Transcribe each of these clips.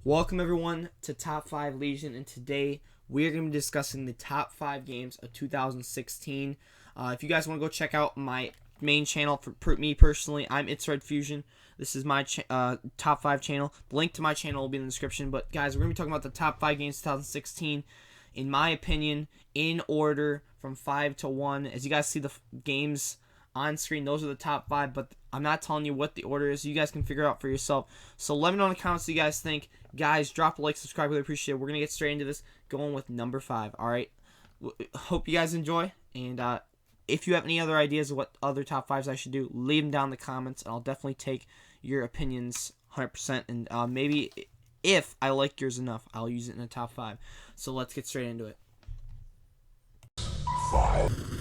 Welcome everyone to Top 5 Legion, and today we're going to be discussing the top 5 games of 2016. If you guys want to go check out my main channel, for me personally, I'm It's Red Fusion. This is my top 5 channel. The link to my channel will be in the description. But guys, we're going to be talking about the top 5 games of 2016, in my opinion, in order from 5 to 1. As you guys see the games on screen, those are the top 5, but I'm not telling you what the order is. You guys can figure it out for yourself. So let me know in the comments what you guys think. Guys, drop a like, subscribe, really appreciate it. We're going to get straight into this, going with number 5, alright? Hope you guys enjoy, and if you have any other ideas of what other top 5s I should do, leave them down in the comments, and I'll definitely take your opinions 100%, and maybe if I like yours enough, I'll use it in the top 5. So let's get straight into it.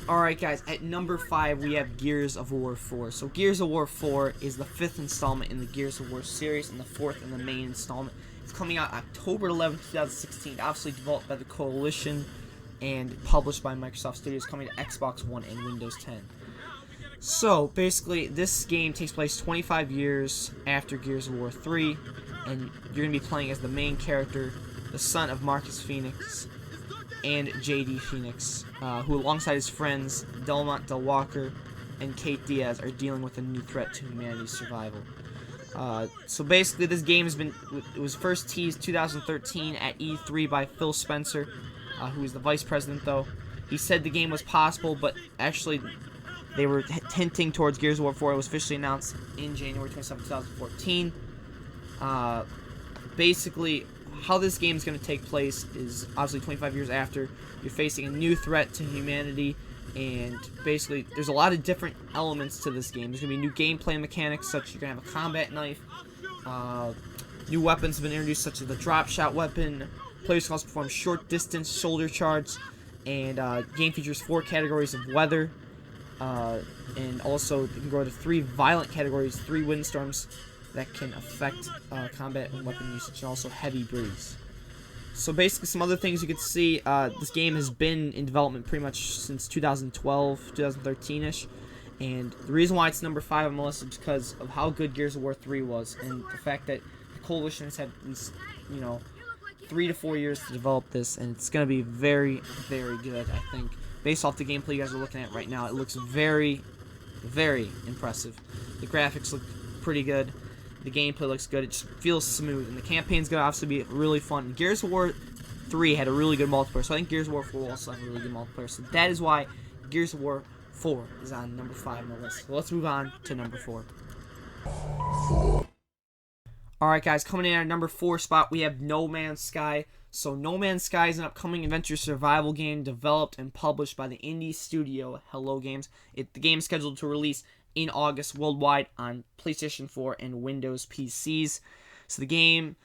Alright guys, at number 5 we have Gears of War 4. So Gears of War 4 is the 5th installment in the Gears of War series and the 4th in the main installment. It's coming out October 11, 2016, obviously developed by the Coalition and published by Microsoft Studios, coming to Xbox One and Windows 10. So basically this game takes place 25 years after Gears of War 3, and you're going to be playing as the main character, the son of Marcus Phoenix and JD Phoenix, who alongside his friends Delmont Del Walker and Kate Diaz are dealing with a new threat to humanity's survival. So basically this game was first teased 2013 at E3 by Phil Spencer, who is the vice president though. He said the game was possible, but actually they were hinting towards Gears of War 4. It was officially announced in January 27, 2014. Basically, how this game is going to take place is obviously 25 years after. You're facing a new threat to humanity, and basically there's a lot of different elements to this game. There's going to be new gameplay mechanics, such you're going to have a combat knife. New weapons have been introduced, such as the drop shot weapon. Players can also perform short distance shoulder charge, and game features 4 categories of weather, and also you can go to 3 violent categories, 3 windstorms that can affect combat and weapon usage, and also heavy breeze. So basically some other things you could see, this game has been in development pretty much since 2012, 2013-ish, and the reason why it's number 5 on my list is because of how good Gears of War 3 was, and the fact that the Coalition has had at least, 3 to 4 years to develop this, and it's going to be very, very good, I think. Based off the gameplay you guys are looking at right now, it looks very, very impressive. The graphics look pretty good. The gameplay looks good. It just feels smooth, and the campaign's going to obviously be really fun. Gears of War 3 had a really good multiplayer, so I think Gears of War 4 will also have a really good multiplayer. So that is why Gears of War 4 is on number 5 on the list. So let's move on to number 4. Alright guys, coming in at number 4 spot, we have No Man's Sky. So No Man's Sky is an upcoming adventure survival game developed and published by the indie studio Hello Games. The game is scheduled to release in August worldwide on PlayStation 4 and Windows PCs. So the game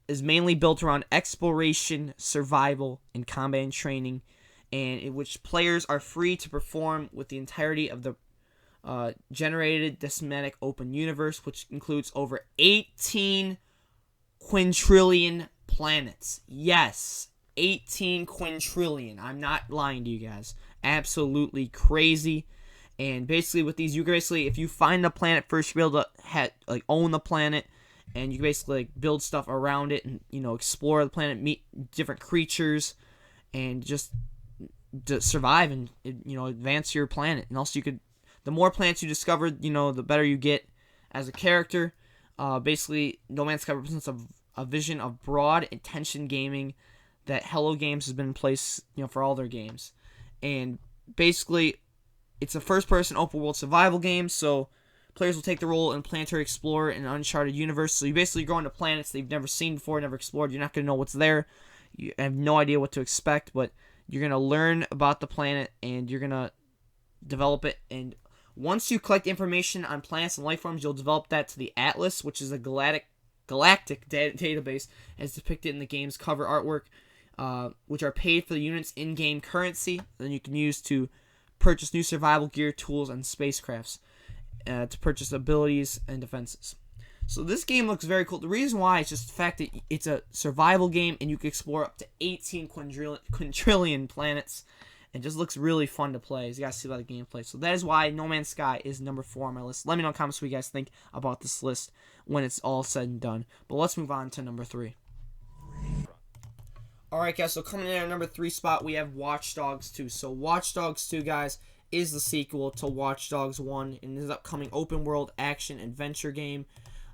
is mainly built around exploration, survival, and combat and training, and in which players are free to perform with the entirety of the generated cinematic open universe, which includes over 18 quintillion planets. Yes, 18 quintillion. I'm not lying to you guys. Absolutely crazy. And basically with these, you basically, if you find a planet first, you'll be able to own the planet, and you can basically build stuff around it and explore the planet, meet different creatures, and just survive and advance your planet. And also the more planets you discover, the better you get as a character. Basically, No Man's Sky represents a vision of broad intention gaming that Hello Games has been in place, for all their games. And basically, it's a first-person open-world survival game, so players will take the role in planetary explorer in an uncharted universe. So you basically go into planets they've never seen before, never explored. You're not going to know what's there. You have no idea what to expect, but you're going to learn about the planet, and you're going to develop it. And once you collect information on planets and life forms, you'll develop that to the Atlas, which is a galactic database as depicted in the game's cover artwork, which are paid for the units in-game currency. Then you can use to purchase new survival gear, tools, and spacecrafts to purchase abilities and defenses. So this game looks very cool. The reason why is just the fact that it's a survival game and you can explore up to 18 quintillion planets. It just looks really fun to play, as you guys see by the gameplay. So that is why No Man's Sky is number 4 on my list. Let me know in the comments what you guys think about this list when it's all said and done. But let's move on to number 3. Alright, guys, so coming in at our number 3 spot, we have Watch Dogs 2. So Watch Dogs 2, guys, is the sequel to Watch Dogs 1 in this upcoming open-world action-adventure game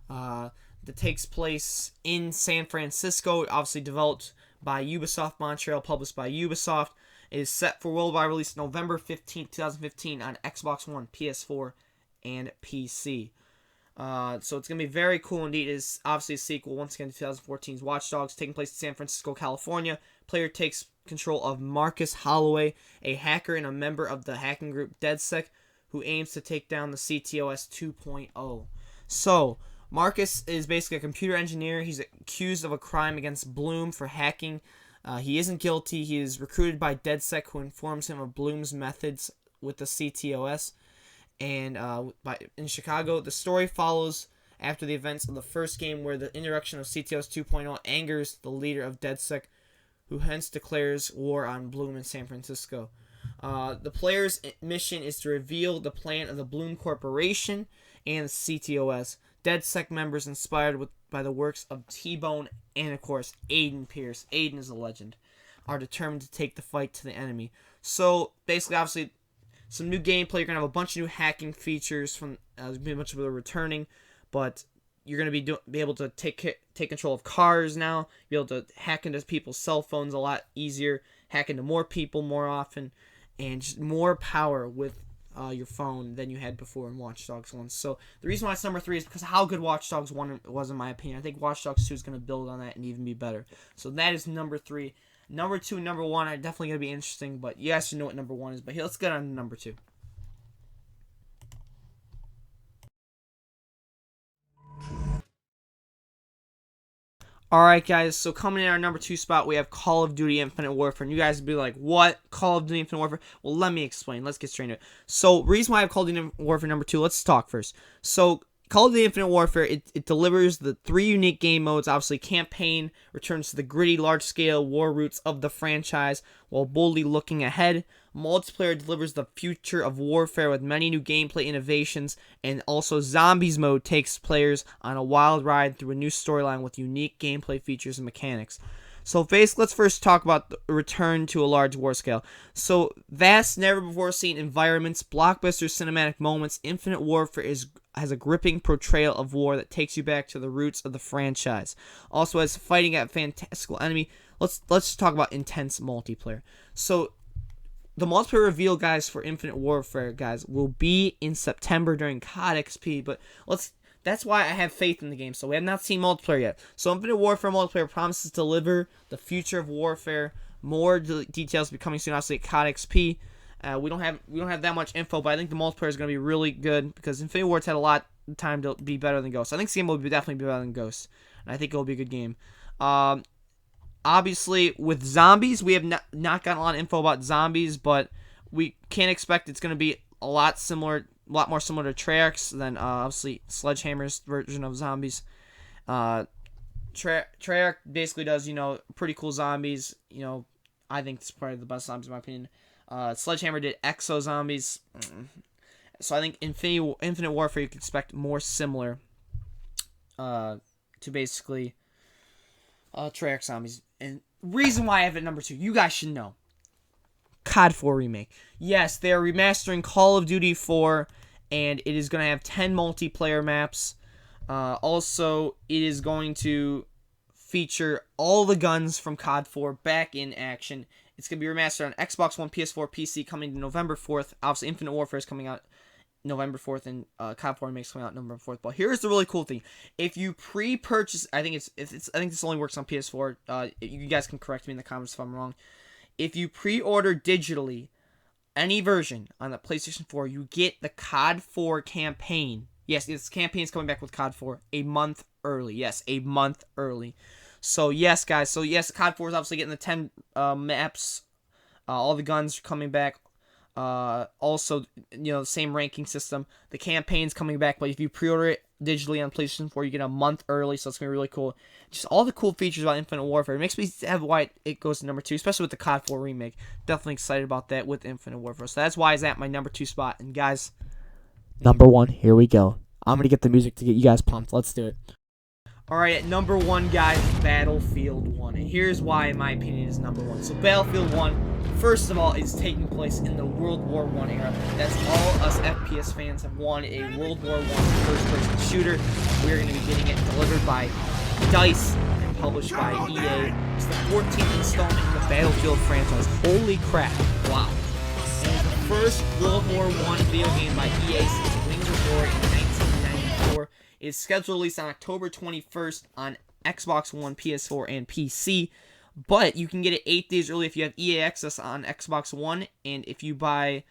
that takes place in San Francisco, obviously developed by Ubisoft Montreal, published by Ubisoft. It is set for worldwide release November 15th, 2015 on Xbox One, PS4, and PC. So it's going to be very cool indeed. It is obviously a sequel, once again, to 2014's Watch Dogs, taking place in San Francisco, California. Player takes control of Marcus Holloway, a hacker and a member of the hacking group DedSec, who aims to take down the CTOS 2.0. So, Marcus is basically a computer engineer. He's accused of a crime against Blume for hacking. He isn't guilty. He is recruited by DedSec, who informs him of Blume's methods with the CTOS. And in Chicago, the story follows after the events of the first game, where the introduction of CTOS 2.0 angers the leader of DedSec, who hence declares war on Blume in San Francisco. The player's mission is to reveal the plan of the Blume Corporation and the CTOS. DedSec members, inspired by the works of T-Bone and, of course, Aiden Pierce. Aiden is a legend. Are determined to take the fight to the enemy. So, basically, obviously, some new gameplay. You're going to have a bunch of new hacking features from a bunch of the returning, but you're going to be able to take control of cars now, be able to hack into people's cell phones a lot easier, hack into more people more often, and just more power with your phone than you had before in Watch Dogs 1. So the reason why it's number 3 is because of how good Watch Dogs 1 was, in my opinion. I think Watch Dogs 2 is going to build on that and even be better. So that is number 3. Number 2 and number 1 are definitely going to be interesting, but you guys should know what number 1 is. But here, let's get on to number 2. Alright, guys, so coming in our number 2 spot, we have Call of Duty Infinite Warfare. And you guys would be like, what? Call of Duty Infinite Warfare? Well, let me explain. Let's get straight into it. So, reason why I have Call of Duty Infinite Warfare number 2, let's talk first. So, Call of Duty Infinite Warfare, it delivers the 3 unique game modes. Obviously, campaign returns to the gritty, large-scale war roots of the franchise while boldly looking ahead. Multiplayer delivers the future of warfare with many new gameplay innovations, and also Zombies mode takes players on a wild ride through a new storyline with unique gameplay features and mechanics. So basically, let's first talk about the return to a large war scale. So, vast, never-before-seen environments, blockbuster cinematic moments, Infinite Warfare has a gripping portrayal of war that takes you back to the roots of the franchise. Also, as fighting at fantastical enemy, let's talk about intense multiplayer. So, the multiplayer reveal, guys, for Infinite Warfare, guys, will be in September during COD XP, but that's why I have faith in the game. So we have not seen multiplayer yet. So Infinite Warfare multiplayer promises to deliver the future of warfare. More details will be coming soon, obviously, at COD XP. We don't have that much info, but I think the multiplayer is going to be really good because Infinity Ward's had a lot of time to be better than Ghost. I think this game will definitely be better than Ghost, and I think it will be a good game. Obviously, with Zombies, we have not gotten a lot of info about Zombies, but we can't expect it's going to be a lot more similar to Treyarch's than obviously Sledgehammer's version of Zombies. Treyarch basically does, pretty cool zombies. I think it's probably the best zombies in my opinion. Sledgehammer did Exo Zombies. So I think Infinite Warfare you can expect more similar to basically Treyarch Zombies. And reason why I have it number 2, you guys should know. COD 4 Remake. Yes, they are remastering Call of Duty 4, and it is going to have 10 multiplayer maps. Also, it is going to feature all the guns from COD 4 back in action. It's going to be remastered on Xbox One, PS4, PC, coming to November 4th. Obviously, Infinite Warfare is coming out November 4th, and COD 4 Remake is coming out November 4th. But here's the really cool thing: if you pre-purchase, I think this only works on PS4. You guys can correct me in the comments if I'm wrong. If you pre-order digitally any version on the PlayStation 4, you get the COD 4 campaign. Yes, this campaign is coming back with COD 4 a month early. Yes, a month early. So, yes, guys. So, yes, COD 4 is obviously getting the 10 maps. All the guns are coming back. Also, the same ranking system. The campaign's coming back, but if you pre-order it digitally on PlayStation 4, you get a month early, so it's going to be really cool. Just all the cool features about Infinite Warfare. It makes me have why it goes to number 2, especially with the COD 4 Remake. Definitely excited about that with Infinite Warfare. So that's why it's at my number 2 spot. And guys, number 1, here we go. I'm going to get the music to get you guys pumped. Let's do it. Alright, at number 1, guys, Battlefield 1. And here's why, in my opinion, is number 1. So Battlefield 1, first of all, is taking place in the World War I era. That's all us FPS fans have wanted, a World War I first-person shooter. We're going to be getting it delivered by DICE and published by EA. It's the 14th installment in the Battlefield franchise. Holy crap. Wow. And it's the first World War I video game by EA since Wings of War in 1994. It's scheduled to release on October 21st on Xbox One, PS4, and PC. But you can get it 8 days early if you have EA Access on Xbox One. And if you buy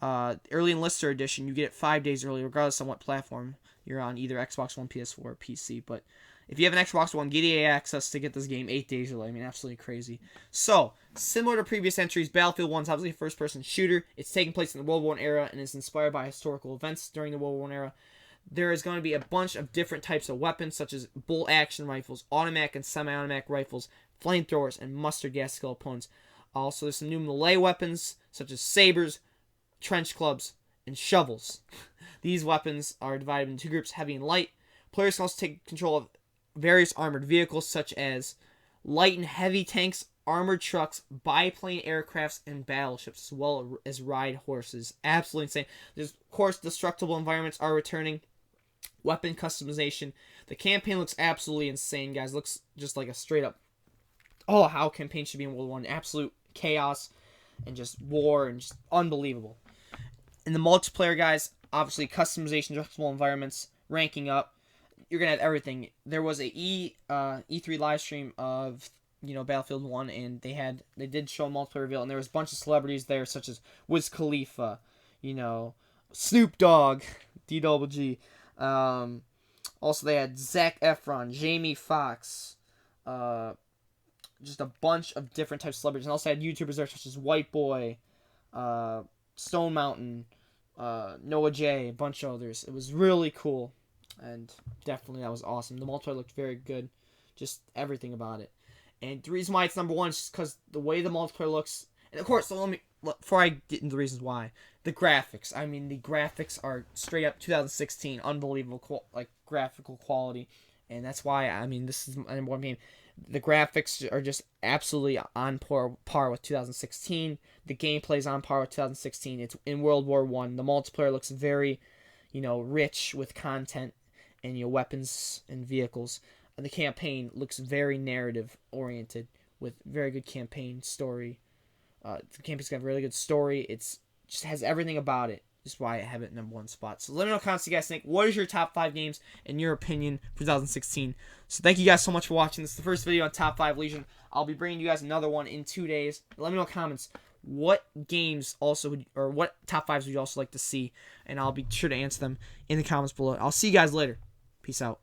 Early Enlister Edition, you get it 5 days early, regardless of what platform you're on, either Xbox One, PS4, or PC. But if you have an Xbox One, get EA Access to get this game 8 days early. I mean, absolutely crazy. So, similar to previous entries, Battlefield 1 is obviously a first-person shooter. It's taking place in the World War I era and is inspired by historical events during the World War I era. There is going to be a bunch of different types of weapons, such as bolt-action rifles, automatic and semi-automatic rifles, flamethrowers, and mustard gas skill opponents. Also, there's some new melee weapons, such as sabers, trench clubs, and shovels. These weapons are divided into 2 groups, heavy and light. Players can also take control of various armored vehicles, such as light and heavy tanks, armored trucks, biplane aircrafts, and battleships, as well as ride horses. Absolutely insane. There's, of course, destructible environments are returning. Weapon customization. The campaign looks absolutely insane, guys. It looks just like a straight up, oh, how campaign should be in World War I. Absolute chaos and just war and just unbelievable. In the multiplayer, guys, obviously customization, destructible environments, ranking up. You're gonna have everything. There was a E3 live stream of Battlefield 1, and they did show a multiplayer reveal, and there was a bunch of celebrities there, such as Wiz Khalifa, Snoop Dogg, DWG. Also, they had Zac Efron, Jamie Foxx, just a bunch of different types of celebrities. And also had YouTubers there such as White Boy, Stone Mountain, Noah J, a bunch of others. It was really cool, and definitely that was awesome. The multiplayer looked very good, just everything about it. And the reason why it's number 1 is just because the way the multiplayer looks. And of course, before I get into the reasons why, the graphics. I mean, the graphics are straight up 2016, unbelievable, graphical quality, and that's why, I mean, this is my number 1 game. The graphics are just absolutely on par with 2016. The gameplay is on par with 2016. It's in World War I. The multiplayer looks very, rich with content and weapons and vehicles. And the campaign looks very narrative oriented with very good campaign story. The campaign's got a really good story. It's just has everything about it. That's why I have it in number 1 spot. So let me know in the comments, you guys think. What is your top 5 games in your opinion for 2016? So thank you guys so much for watching. This is the first video on Top 5 Legion. I'll be bringing you guys another one in 2 days. Let me know in the comments what games or what top 5s would you also like to see, and I'll be sure to answer them in the comments below. I'll see you guys later. Peace out.